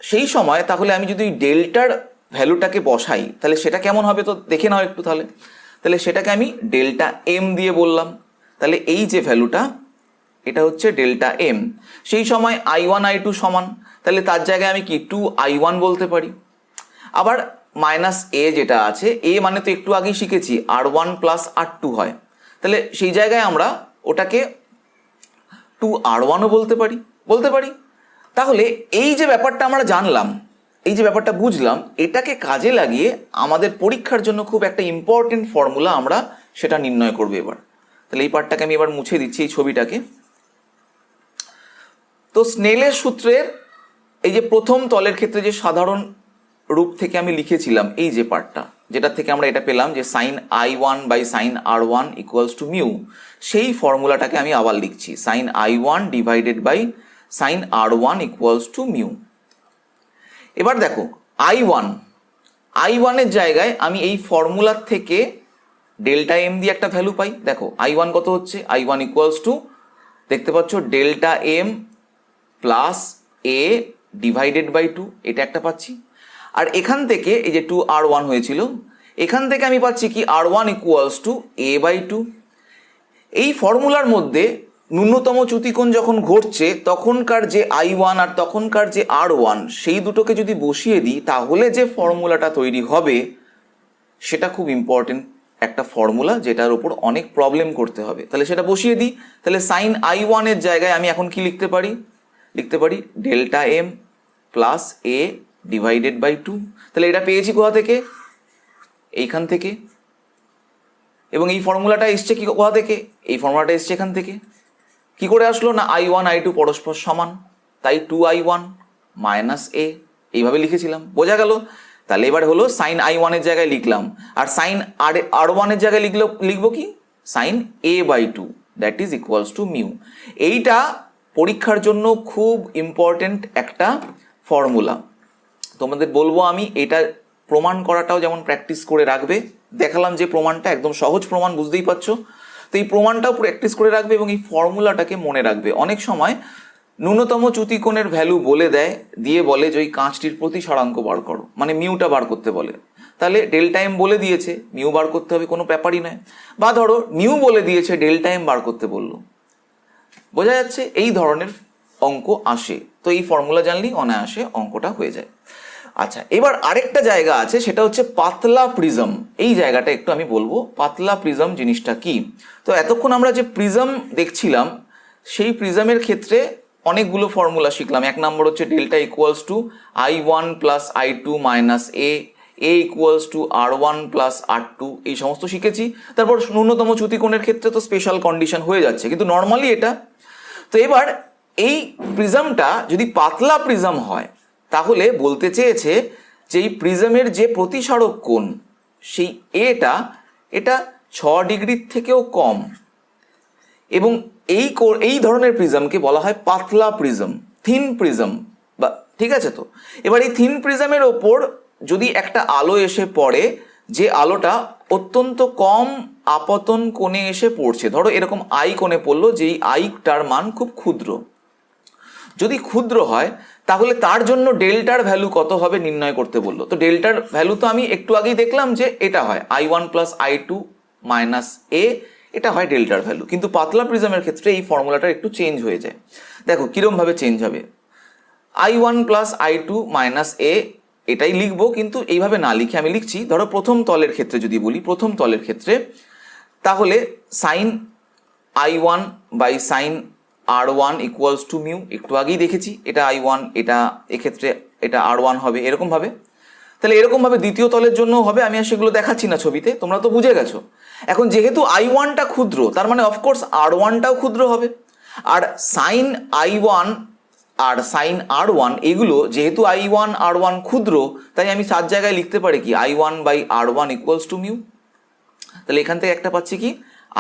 সেই সময় তাহলে আমি যদি ডেল্টার ভ্যালুটাকে বসাই তাহলে সেটা কেমন হবে তো দেখে নাও একটু। তাহলে সেটাকে আমি ডেল্টা এম দিয়ে বললাম, তাহলে এই যে ভ্যালুটা এটা হচ্ছে ডেল্টা এম। সেই সময় I1 I2 সমান, তাহলে তার জায়গায় আমি কি 2I1 বলতে পারি। আবার মাইনাস এ যেটা আছে, এ মানে তো একটু আগেই শিখেছি R1 প্লাস R2 হয়, তাহলে সেই জায়গায় আমরা ওটাকে 2R1ও বলতে পারি। তাহলে এই যে ব্যাপারটা আমরা জানলাম, এই যে ব্যাপারটা বুঝলাম, এটাকে কাজে লাগিয়ে আমাদের পরীক্ষার জন্য খুব একটা ইম্পর্টেন্ট ফর্মুলা আমরা সেটা নির্ণয় করবো এবার। তাহলে এই পার্টটাকে আমি এবার মুছে দিচ্ছি, এই ছবিটাকে। তো স্নেলের সূত্রের এই যে প্রথম তলের ক্ষেত্রে যে সাধারণ রূপ থেকে আমি লিখেছিলাম এই যে পার্টটা, যেটা থেকে আমরা এটা পেলাম যে sine I1 by sine R1 equals to mu, সেই ফর্মুলাটাকে আমি আবার লিখছি, sine I1 divided by sine R1 equals to mu. এবার দেখো I1 এর জায়গায় আমি এই ফর্মুলার থেকে ডেল্টা এম দিয়ে একটা ভ্যালু পাই। দেখো I1 কত হচ্ছে, I1 ইকুয়ালস টু দেখতে পাচ্ছ delta M plus A divided by 2, এটা একটা পাচ্ছি। আর এখান থেকে এই যে 2R1 হয়েছিল, এখান থেকে আমি পাচ্ছি কি R1 equals two A by 2। এই ফর্মুলার মধ্যে ন্যূনতম চ্যুতিকোণ যখন ঘটছে তখনকার যে I1 আর তখনকার যে R1 সেই দুটোকে যদি বসিয়ে দিই তাহলে যে ফর্মুলাটা তৈরি হবে সেটা খুব ইম্পর্টেন্ট একটা ফর্মুলা, যেটার উপর অনেক প্রবলেম করতে হবে। তাহলে সেটা বসিয়ে দিই, তাহলে সাইন I1 এর জায়গায় আমি এখন কি লিখতে পারি delta M plus A divided by 2। তাহলে এটা পেয়েছি কোথা থেকে, এইখান থেকে। এবং এই ফর্মুলাটা এসছে কি কোথা থেকে, এই ফর্মুলাটা এসছে এখান থেকে। কি করে আসলো না I1 I2 পরস্পর সমান, তাই 2I1 মাইনাস এ, এইভাবে লিখেছিলাম। বোঝা গেল? তাহলে এবার হলো সাইন I1 এর জায়গায় লিখলাম, আর সাইন R1 এর জায়গায় লিখবো কি sine A by 2, that is equals to mu. এইটা পরীক্ষার জন্য খুব ইম্পর্টেন্ট একটা ফর্মুলা। তোমাদের বলবো আমি এটা প্রমাণ করাটাও যেমন প্র্যাকটিস করে রাখবে। দেখালাম যে প্রমাণটা একদম সহজ প্রমাণ, বুঝতেই পারছো। তো এই প্রমাণটাও প্র্যাকটিস করে রাখবে এবং এই ফর্মুলাটাকে মনে রাখবে। অনেক সময় ন্যূনতম চ্যুতিকোণের ভ্যালু বলে দেয়, দিয়ে বলে যে ওই কাঁচটির প্রতিসরাঙ্ক বার করো, মানে মিউটা বার করতে বলে। তাহলে ডেল্টা এম বলে দিয়েছে, মিউ বার করতে হবে, কোনো ব্যাপারই নয়। বা ধরো মিউ বলে দিয়েছে, ডেল্টা এম বার করতে বললো। বোঝা যাচ্ছে? এই ধরনের অঙ্ক আসে, তো এই ফর্মুলা জানলেই অনায়াসে অঙ্কটা হয়ে যায়। আচ্ছা, এবার আরেকটা জায়গা আছে, সেটা হচ্ছে পাতলা প্রিজম। এই জায়গাটা একটু আমি বলবো পাতলা প্রিজম জিনিসটা কি। তো এতক্ষণ আমরা যে প্রিজম দেখছিলাম সেই প্রিজমের ক্ষেত্রে অনেকগুলো ফর্মুলা শিখলাম। এক নম্বর হচ্ছে delta equals to I1 plus I2 minus A equals to R1 plus R2, এই সমস্ত শিখেছি। তারপর ন্যূনতম চ্যুতিকোণের ক্ষেত্রে তো স্পেশাল কন্ডিশন হয়ে যাচ্ছে, কিন্তু নর্মালি এটা। তো এবার এই প্রিজমটা যদি পাতলা প্রিজম হয় তাহলে বলতে চেয়েছে যে এই প্রিজমের যে প্রতিসারক কোণ সেই এটা 6 ডিগ্রির থেকেও কম, এবং এই ধরনের প্রিজমকে বলা হয় পাতলা প্রিজম, থিন প্রিজম। বা ঠিক আছে? তো এবার এই থিন প্রিজমের ওপর যদি একটা আলো এসে পড়ে, যে আলোটা অত্যন্ত কম আপতন কোণে এসে পড়ছে, ধরো এরকম আই কোণে পড়লো, যেই আইটার মান খুব ক্ষুদ্র, যদি ক্ষুদ্র হয় তাহলে তার জন্য ডেল্টার ভ্যালু কত হবে নির্ণয় করতে বললো। তো ডেল্টার ভ্যালু তো আমি একটু আগেই দেখলাম যে এটা হয় I1 প্লাস I2 মাইনাস এ, এটা হয় ডেল্টার ভ্যালু। কিন্তু পাতলা প্রিজমের ক্ষেত্রে এই ফর্মুলাটা একটু চেঞ্জ হয়ে যায়। দেখো কিরমভাবে চেঞ্জ হবে। I1 প্লাস I2 মাইনাস এ এটাই লিখবো, কিন্তু এইভাবে না লিখে আমি লিখছি, ধরো প্রথম তলের ক্ষেত্রে যদি বলি, প্রথম তলের ক্ষেত্রে তাহলে sine I1 by sine R1 equals to mu, একটু আগেই দেখেছি এটা I1, এটা এক্ষেত্রে এটা R1 হবে এরকমভাবে। তাহলে এরকমভাবে দ্বিতীয় তলের জন্য হবে, আমি আর সেগুলো দেখাচ্ছি না ছবিতে, তোমরা তো বুঝে গেছো। এখন যেহেতু I1টা ক্ষুদ্র, তার মানে অফকোর্স R1টাও ক্ষুদ্র হবে। আর সাইন I1 আর সাইন R1 এগুলো যেহেতু I1 R1 ক্ষুদ্র, তাই আমি 7 জায়গায় লিখতে পারি কি I1 by R1 equals to mu. তাহলে এখান থেকে একটা পাচ্ছি কি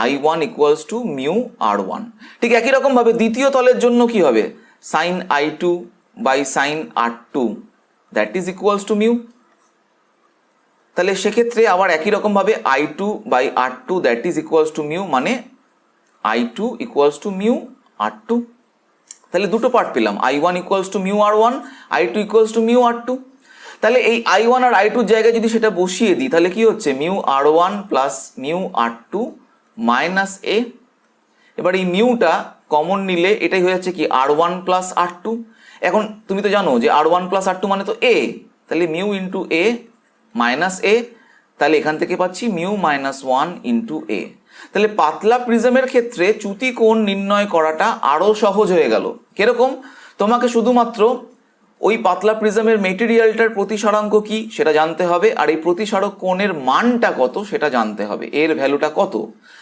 I1 equals to mu R1। ঠিক একই রকমভাবে দ্বিতীয় তলের জন্য কি হবে, sine I2 by sine R2 that is equals to mu. তাহলে সেক্ষেত্রে আবার একই রকমভাবে I2 by R2 that is equals to mu, মানে I2 equals to mu R2। তাহলে দুটো পার্ট পেলাম, I1 equals to mu R1, I2 equals to mu R2। তাহলে এই I1 আর I2 জায়গায় যদি সেটা বসিয়ে দিই তাহলে কি হচ্ছে mu R1 plus mu R2 minus A. এবার এই মিউটা কমন নিলে এটাই হয়ে যাচ্ছে কি R1 প্লাস R2। এখন তুমি তো জানো যে R1 প্লাস R2 মানে তো এ, তাহলে মিউ ইন্টু এ মাইনাস এ, তাহলে এখান থেকে পাচ্ছি মিউ মাইনাস 1 ইন্টু এ। তাহলে পাতলা প্রিজমের ক্ষেত্রে চ্যুতি কোণ নির্ণয় করাটা আরও সহজ হয়ে গেল। কিরকম, তোমাকে শুধুমাত্র ওই পাতলা প্রিজমের মেটেরিয়ালটার প্রতিসরাঙ্ক কি সেটা জানতে হবে, আর এই প্রতিসরক কোণের মানটা কত সেটা জানতে হবে, এর ভ্যালুটা কত।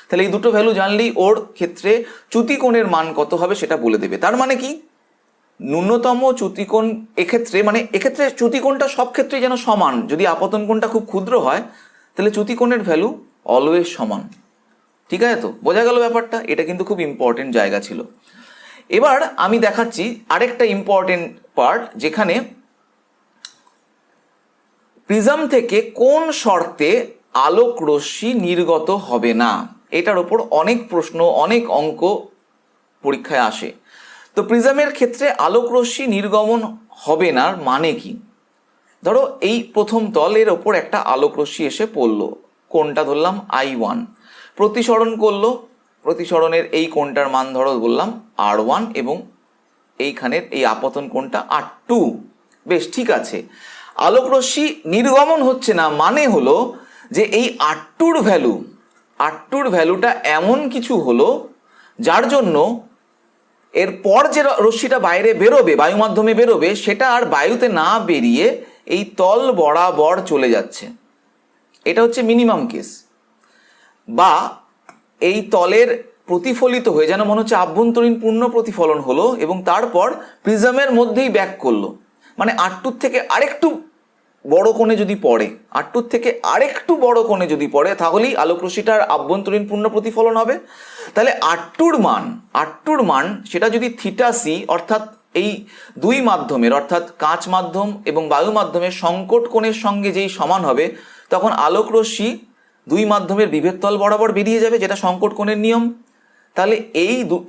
তাহলে এই দুটো ভ্যালু জানলেই ওর ক্ষেত্রে চ্যুতি কোণের মান কত হবে সেটা বলে দেবে। তার মানে কি ন্যূনতম চ্যুতিকোণ এক্ষেত্রে, মানে এক্ষেত্রে চ্যুতিকোণটা সব ক্ষেত্রেই যেন সমান। যদি আপতন কোণটা খুব ক্ষুদ্র হয় তাহলে চ্যুতিকোণের ভ্যালু অলওয়েজ সমান। ঠিক আছে, তো বোঝা গেল ব্যাপারটা। এটা কিন্তু খুব ইম্পর্টেন্ট জায়গা ছিল। এবার আমি দেখাচ্ছি আরেকটা ইম্পর্টেন্ট পার্ট, যেখানে প্রিজম থেকে কোন শর্তে আলোক রশ্মি নির্গত হবে না, এটার ওপর অনেক প্রশ্ন অনেক অঙ্ক পরীক্ষায় আসে। তো প্রিজমের ক্ষেত্রে আলোক রশ্মি নির্গমন হবে না মানে কি, ধরো এই প্রথম তলের ওপর একটা আলোক রশ্মি এসে পড়লো, কোণটা ধরলাম I1, প্রতিসরণ করলো, প্রতিসরণের এই কোণটার মান ধরো বললাম R1 এবং এইখানের এই আপতন কোণটা R2। বেশ ঠিক আছে, আলোক রশ্মি নির্গমন হচ্ছে না মানে হলো যে এই R2র ভ্যালুটা এমন কিছু হলো যার জন্য এরপর যে রশ্মিটা বাইরে বেরোবে, বায়ু মাধ্যমে বেরোবে, সেটা আর বায়ুতে না বেরিয়ে এই তল বরাবর চলে যাচ্ছে। এটা হচ্ছে মিনিমাম কেস। বা এই তলের প্রতিফলিত হয়ে যেন মনে হচ্ছে আভ্যন্তরীণ পূর্ণ প্রতিফলন হলো এবং তারপর প্রিজমের মধ্যেই ব্যাক করলো, মানে R2 থেকে আরেকটু বড় কোণে যদি পড়ে, R2 থেকে আরেকটু বড় কোণে যদি পড়ে, তাহলেই আলোক রশ্মিটার আভ্যন্তরীণ পূর্ণ প্রতিফলন হবে। তাহলে R2র মান সেটা যদি থিটা সি, অর্থাৎ এই দুই মাধ্যমের অর্থাৎ কাঁচ মাধ্যম এবং বায়ু মাধ্যমের সংকট কোণের সঙ্গে যেই সমান হবে, তখন আলোক রশ্মি দুই মাধ্যমের বিভেদ তল বরাবর বেরিয়ে যাবে, যেটা সংকট কোণের নিয়ম। তাহলে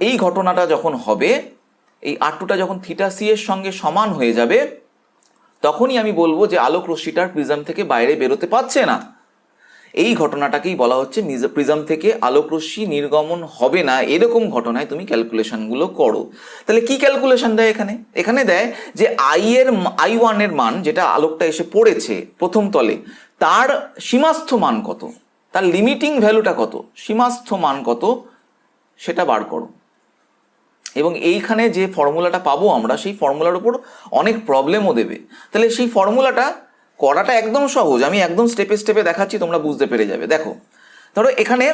এই ঘটনাটা যখন হবে, এই R2টা যখন থিটা সি এর সঙ্গে সমান হয়ে যাবে, তখনই আমি বলবো যে আলোক রশ্মিটার প্রিজম থেকে বাইরে বেরোতে পারছে না। এই ঘটনাটাকেই বলা হচ্ছে প্রিজম থেকে আলোক রশ্মি নির্গমন হবে না। এরকম ঘটনায় তুমি ক্যালকুলেশনগুলো করো। তাহলে কি ক্যালকুলেশন দেয় এখানে দেয় যে I1 এর মান, যেটা আলোকটা এসে পড়েছে প্রথম তলে, তার সীমাস্থ মান কত, তার লিমিটিং ভ্যালুটা কত, সীমাস্থ মান কত সেটা বার করো। এবং এইখানে যে ফর্মুলাটা পাবো আমরা, সেই ফর্মুলার উপর অনেক প্রবলেমও দেবে। তাহলে সেই ফর্মুলাটা করাটা একদম সহজ, আমি একদম স্টেপে স্টেপে দেখাচ্ছি, তোমরা বুঝতে পেরে যাবে। দেখো, ধরো এখানে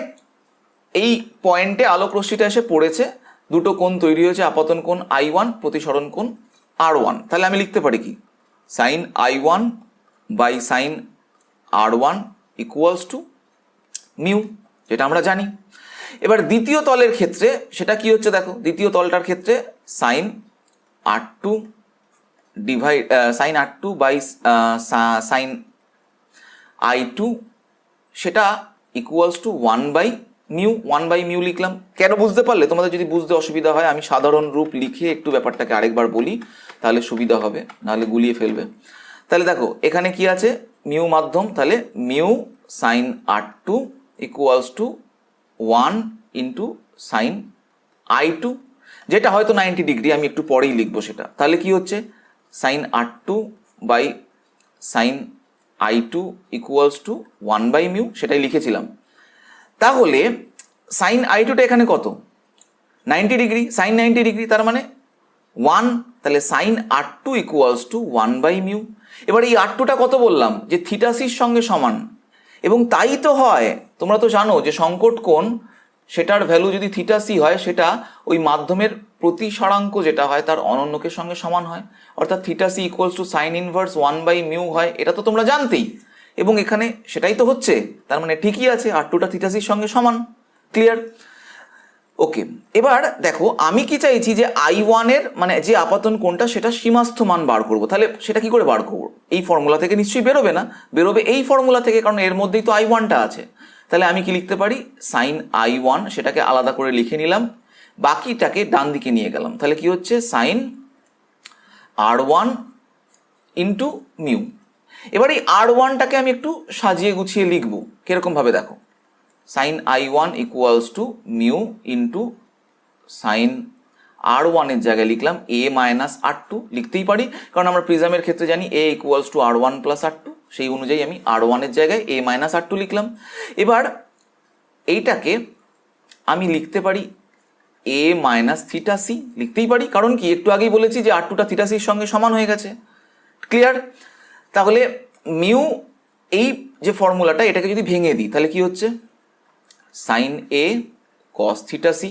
এই পয়েন্টে আলোক রশ্মিটা এসে পড়েছে, দুটো কোণ তৈরি হয়েছে, আপতন কোণ I1, প্রতিসরণ কোণ R1। তাহলে আমি লিখতে পারি কি sine I1 by sine R1 equals to mu, যেটা আমরা জানি। এবার দ্বিতীয় তলের ক্ষেত্রে সেটা কি হচ্ছে দেখো, দ্বিতীয় তলটার ক্ষেত্রে sign R2 by sine I2 সেটা ইকুয়ালস টু 1 বাই মিউ, 1/μ লিখলাম। কেন বুঝতে পারলে? তোমাদের যদি বুঝতে অসুবিধা হয় আমি সাধারণ রূপ লিখে একটু ব্যাপারটাকে আরেকবার বলি, তাহলে সুবিধা হবে, নাহলে গুলিয়ে ফেলবে। তাহলে দেখো এখানে কি আছে, মিউ মাধ্যম, তাহলে mu sign R2 equals two 1 into sign I2, যেটা হয়তো 90 ডিগ্রি, আমি একটু পরেই লিখবো সেটা। তাহলে কি হচ্ছে, sine R2 by sine I2 equals to 1/μ, সেটাই লিখেছিলাম। তাহলে সাইন I2টা এখানে কত, 90 ডিগ্রি, সাইন 90 ডিগ্রি, তার মানে 1, তাহলে সাইন R2 ইকুয়ালস টু 1/μ। এবার এই R2টা কত বললাম, যে থিটাসির সঙ্গে সমান, এবং তাই তো হয়। তোমরা তো জানো যে সংকট কোণ, সেটার ভ্যালু যদি থিটাসি হয়, সেটা ওই মাধ্যমের প্রতিসরাঙ্ক যেটা হয় তার অনন্যকের সঙ্গে সমান হয়, অর্থাৎ theta C equals to sine inverse 1/μ হয়। এটা তো তোমরা জানতেই, এবং এখানে সেটাই তো হচ্ছে, তার মানে ঠিকই আছে, R2টা থিটাসির সঙ্গে সমান। ক্লিয়ার? ওকে, এবার দেখো আমি কি চাইছি যে I1 এর মানে যে আপাতন কোণটা সেটা সীমাস্থ মান বার করব। তাহলে সেটা কি করে বার করব? এই ফর্মুলা থেকে নিশ্চয়ই বেরোবে না, বেরোবে এই ফর্মুলা থেকে, কারণ এর মধ্যেই তো I1টা আছে। তাহলে আমি কি লিখতে পারি, সাইন I1, সেটাকে আলাদা করে লিখে নিলাম, বাকিটাকে ডান দিকে নিয়ে গেলাম। তাহলে কি হচ্ছে, সাইন R1 ইন্টু মিউ। এবার এই R1টাকে আমি একটু সাজিয়ে গুছিয়ে লিখব, কিরকম ভাবে দেখো, sine I1 equals to mu into sine R1 এর জায়গায় লিখলাম a মাইনাস R2, লিখতেই পারি কারণ আমরা প্রিজমের ক্ষেত্রে জানি a equals to R1 plus R2, সেই অনুযায়ী আমি R1 এর জায়গায় a মাইনাস R2 লিখলাম। এবার এইটাকে আমি লিখতে পারি a মাইনাস থিটা সি, লিখতেই পারি, কারণ কি একটু আগেই বলেছি যে R2টা থিটা সির সঙ্গে সমান হয়ে গেছে। ক্লিয়ার? তাহলে মিউ, এই যে ফর্মুলাটা, এটাকে যদি ভেঙে দিই তাহলে কি হচ্ছে, sine A cos theta C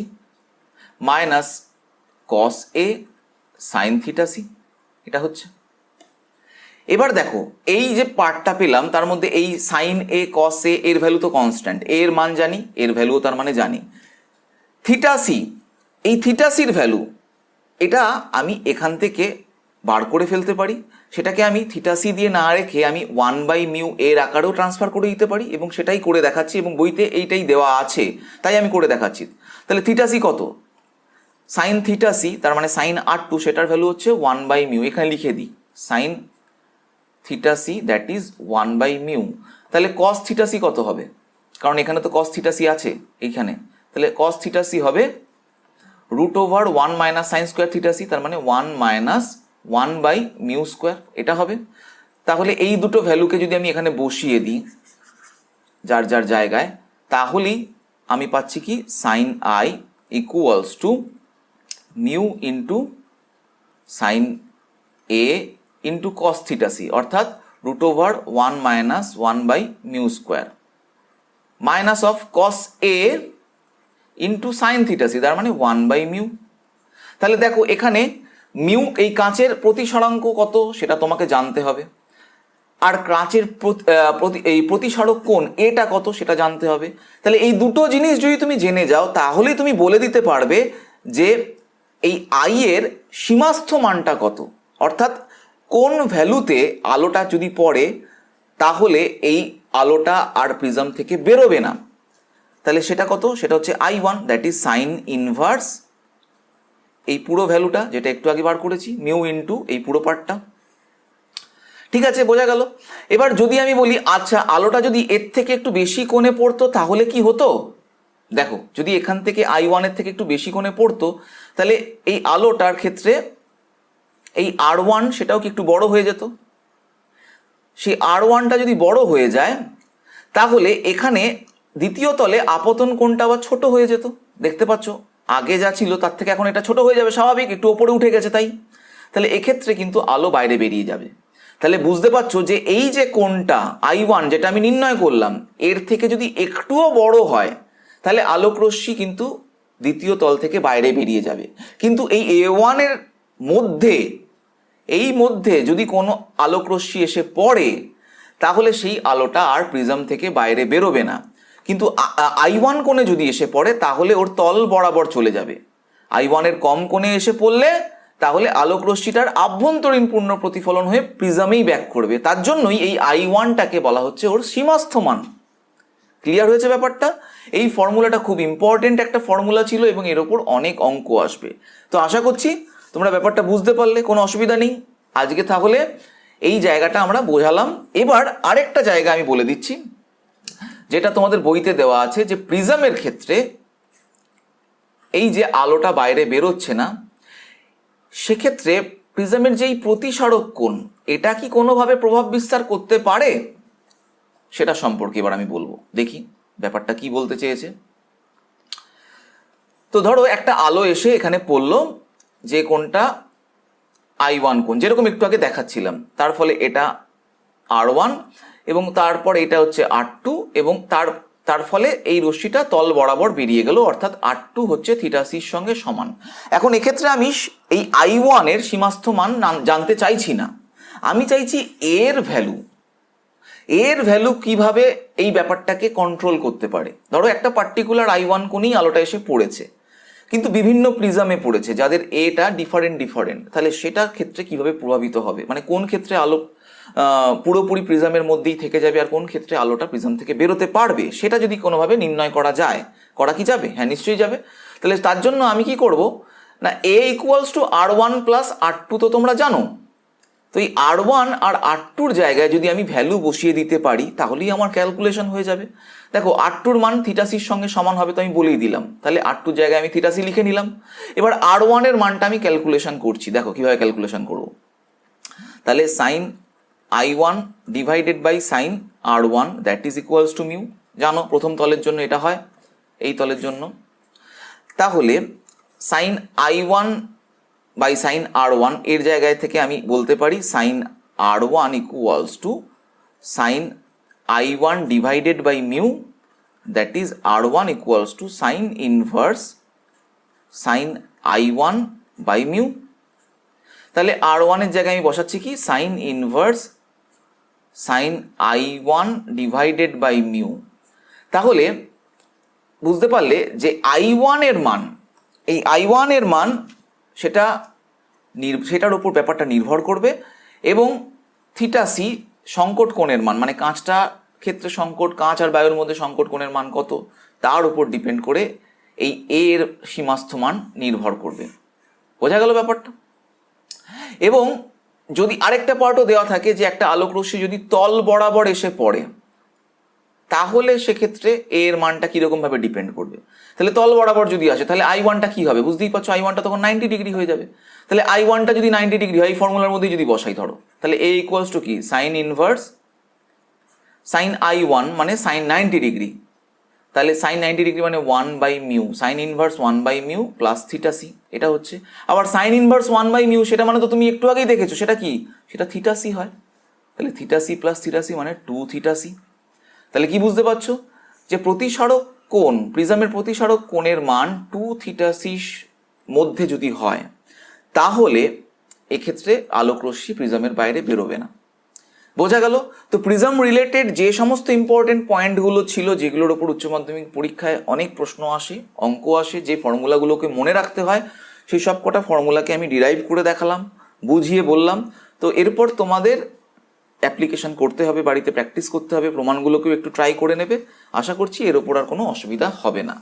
minus cos A sine theta C, এটা হচ্ছে। এবার দেখো এই যে পার্টটা পেলাম, তার মধ্যে এই সাইন এ কস এ এর ভ্যালু তো কনস্ট্যান্ট, এর মান জানি, এর ভ্যালুও তার মানে জানি। থিটা সি, এই থিটা সির ভ্যালু, এটা আমি এখান থেকে বার করে ফেলতে পারি, সেটাকে আমি থিটা সি দিয়ে না রেখে আমি 1/μ এর আকারেও ট্রান্সফার করে দিতে পারি, এবং সেটাই করে দেখাচ্ছি, এবং বইতে এইটাই দেওয়া আছে তাই আমি করে দেখাচ্ছি। তাহলে থিটা সি কত, সাইন থিটা সি, তার মানে সাইন R2, সেটার ভ্যালু হচ্ছে 1/μ, এখানে লিখে দিই sine theta C that is 1/μ। তাহলে কস থিটা সি কত হবে, কারণ এখানে তো কস থিটা সি আছে এইখানে, তাহলে কস থিটা সি হবে root over 1 minus sine square theta C, তার মানে 1 মাইনাস 1/μ স্কোয়ার, এটা হবে। তাহলে এই দুটো ভ্যালুকে যদি আমি এখানে বসিয়ে দিই যার যার জায়গায়, তাহলেই আমি পাচ্ছি কি, sine I equals to mu into sine A into cos theta C, অর্থাৎ root over 1 minus 1/μ square minus of cos A into sine theta C, তার মানে 1/μ। তাহলে দেখো এখানে মিউ, এই কাঁচের প্রতিসরাঙ্ক কত সেটা তোমাকে জানতে হবে, আর কাঁচের এই প্রতিসরক কোণ এটা কত সেটা জানতে হবে। তাহলে এই দুটো জিনিস যদি তুমি জেনে যাও, তাহলেই তুমি বলে দিতে পারবে যে এই আই এর সীমাস্থ মানটা কত, অর্থাৎ কোন ভ্যালুতে আলোটা যদি পড়ে তাহলে এই আলোটা আর প্রিজম থেকে বেরোবে না। তাহলে সেটা কত, সেটা হচ্ছে I1, that is sign inverse এই পুরো ভ্যালুটা যেটা একটু আগে বার করেছি, মিউ ইন্টু এই পুরো পার্টটা। ঠিক আছে, বোঝা গেল? এবার যদি আমি বলি আচ্ছা আলোটা যদি এর থেকে একটু বেশি কোণে পড়তো তাহলে কি হতো, দেখো যদি এখান থেকে I1 এর থেকে একটু বেশি কোণে পড়তো, তাহলে এই আলোটার ক্ষেত্রে এই R1 সেটাও কি একটু বড় হয়ে যেত। সেই R1টা যদি বড় হয়ে যায় তাহলে এখানে দ্বিতীয় তলে আপতন কোণটা আবার ছোট হয়ে যেত। দেখতে পাচ্ছ আগে যা ছিল তার থেকে এখন এটা ছোট হয়ে যাবে, স্বাভাবিক, একটু ওপরে উঠে গেছে তাই। তাহলে এক্ষেত্রে কিন্তু আলো বাইরে বেরিয়ে যাবে। তাহলে বুঝতে পারছো যে এই যে কোণটা I1 যেটা আমি নির্ণয় করলাম, এর থেকে যদি একটুও বড় হয় তাহলে আলোকরশ্মি কিন্তু দ্বিতীয় তল থেকে বাইরে বেরিয়ে যাবে। কিন্তু এই A1 এর মধ্যে যদি কোনো আলোকরশ্মি এসে পড়ে তাহলে সেই আলোটা আর প্রিজম থেকে বাইরে বেরোবে না। কিন্তু I1 কোণে যদি এসে পড়ে তাহলে ওর তল বরাবর চলে যাবে। I1 এর কম কোণে এসে পড়লে তাহলে আলোকরশ্মিটার আভ্যন্তরীণ পূর্ণ প্রতিফলন হয়ে প্রিজমেই ব্যাক করবে। তার জন্যই এই I1টাকে বলা হচ্ছে ওর সীমাস্থ মান। ক্লিয়ার হয়েছে ব্যাপারটা? এই ফর্মুলাটা খুব ইম্পর্টেন্ট একটা ফর্মুলা ছিল এবং এর ওপর অনেক অঙ্ক আসবে। তো আশা করছি তোমরা ব্যাপারটা বুঝতে পারলে, কোনো অসুবিধা নেই। আজকে তাহলে এই জায়গাটা আমরা বোঝালাম। এবার আরেকটা জায়গা আমি বলে দিচ্ছি, যেটা তোমাদের বইতে দেওয়া আছে, যে প্রিজমের ক্ষেত্রে এই যে আলোটা বাইরে বেরোচ্ছে না, সেক্ষেত্রে প্রিজমের যেই প্রতিসারক কোণ, এটা কি কোনোভাবে প্রভাব বিস্তার করতে পারে, সেটা সম্পর্কে এবার আমি বলবো। দেখি ব্যাপারটা কি বলতে চেয়েছে। তো ধরো একটা আলো এসে এখানে পড়লো, যে কোণটা I1 কোণ, যেরকম একটু আগে দেখাচ্ছিলাম, তার ফলে এটা R1 এবং তারপর এটা হচ্ছে R2 এবং তার ফলে এই রশ্মিটা তল বরাবর বেরিয়ে গেল, অর্থাৎ R2 হচ্ছে θc সঙ্গে সমান। এখন এক্ষেত্রে আমি এই I1 এর সীমাস্থ মান জানতে চাইছি না, আমি চাইছি এর ভ্যালু কিভাবে এই ব্যাপারটাকে কন্ট্রোল করতে পারে। ধরো একটা পার্টিকুলার I1 কোণেই আলোটা এসে পড়েছে, কিন্তু বিভিন্ন প্রিজমে পড়েছে যাদের এটা ডিফারেন্ট, তাহলে সেটার ক্ষেত্রে কিভাবে প্রভাবিত হবে, মানে কোন ক্ষেত্রে আলো পুরোপুরি প্রিজমের মধ্যেই থেকে যাবে আর কোন ক্ষেত্রে আলোটা প্রিজম থেকে বেরোতে পারবে, সেটা যদি কোনোভাবে নির্ণয় করা যায়, করা কি যাবে? হ্যাঁ, নিশ্চয়ই যাবে। তাহলে তার জন্য আমি কি করব না, A = R1 + R2 তো তোমরা জানো। তো এই R1 আর R2-র জায়গায় যদি আমি ভ্যালু বসিয়ে দিতে পারি, তাহলেই আমার ক্যালকুলেশন হয়ে যাবে। দেখো R2-র মান θc সঙ্গে সমান হবে, তো আমি বলেই দিলাম, তাহলে R2-র জায়গায় আমি θc লিখে নিলাম। এবার R1-এর মানটা আমি ক্যালকুলেশন করছি, দেখো কিভাবে ক্যালকুলেশন করব। তাহলে sin I1 / sin R1 that is equals to mu, জানো প্রথম তলের জন্য এটা হয়, এই তলের জন্য। তাহলে sin I1 / sin R1 এর জায়গায় থেকে আমি বলতে পারি sin R1 = sin I1 / mu, that is R1 = sin inverse sin I1 / mu। তাহলে R1 এর জায়গায় আমি বসাচ্ছি কি, sin inverse sin I1 / mu। তাহলে বুঝতে পারলে যে I1 এর মান, এই I1 এর মান সেটার উপর ব্যাপারটা নির্ভর করবে, এবং θc সংকট কোণের মান, মানে কাঁচটা ক্ষেত্রে সংকট, কাঁচ আর বায়ুর মধ্যে সংকট কোণের মান কত, তার উপর ডিপেন্ড করে এই এর সীমাস্থ মান নির্ভর করবে। বোঝা গেল ব্যাপারটা? এবং যদি আরেকটা পার্টও দেওয়া থাকে, যে একটা আলোক রশ্মি যদি তল বরাবর এসে পড়ে, তাহলে সেক্ষেত্রে এর মানটা কিরকম ভাবে ডিপেন্ড করবে। তাহলে তল বরাবর যদি আসে, তাহলে I1টা কি হবে, বুঝতেই পারছো, I1টা তখন 90 ডিগ্রি হয়ে যাবে। তাহলে I1টা যদি 90 ডিগ্রি হয়, এই ফর্মুলার মধ্যেই যদি বসাই, ধরো, তাহলে A = কি, sin ইনভার্স sin I1 মানে sin 90 ডিগ্রি, তাহলে sin 90 ডিগ্রি মানে 1/mu, sin inverse 1/mu plus θc, এটা হচ্ছে। আবার sin ইনভার্স 1/mu, সেটা মানে তো তুমি একটু আগেই দেখেছো, সেটা কি, সেটা θc হয়। তাহলে θc প্লাস θc মানে 2θc। তাহলে কি বুঝতে পারছো, যে প্রতিসারক কোণ, প্রিজমের প্রতিসারক কোণের মান 2θc মধ্যে যদি হয়, তাহলে এক্ষেত্রে আলোক রশ্মি প্রিজমের বাইরে বেরোবে না। বোঝা গেল? তো প্রিজম রিলেটেড যে সমস্ত ইম্পর্টেন্ট পয়েন্টগুলো ছিল, যেগুলোর ওপর উচ্চ মাধ্যমিক পরীক্ষায় অনেক প্রশ্ন আসে, অঙ্ক আসে, যে ফর্মুলাগুলোকে মনে রাখতে হয়, সেই সব কটা ফর্মুলাকে আমি ডিরাইভ করে দেখালাম, বুঝিয়ে বললাম। তো এরপর তোমাদের অ্যাপ্লিকেশন করতে হবে, বাড়িতে প্র্যাকটিস করতে হবে, প্রমাণগুলোকেও একটু ট্রাই করে নেবে। আশা করছি এর ওপর আর কোনো অসুবিধা হবে না।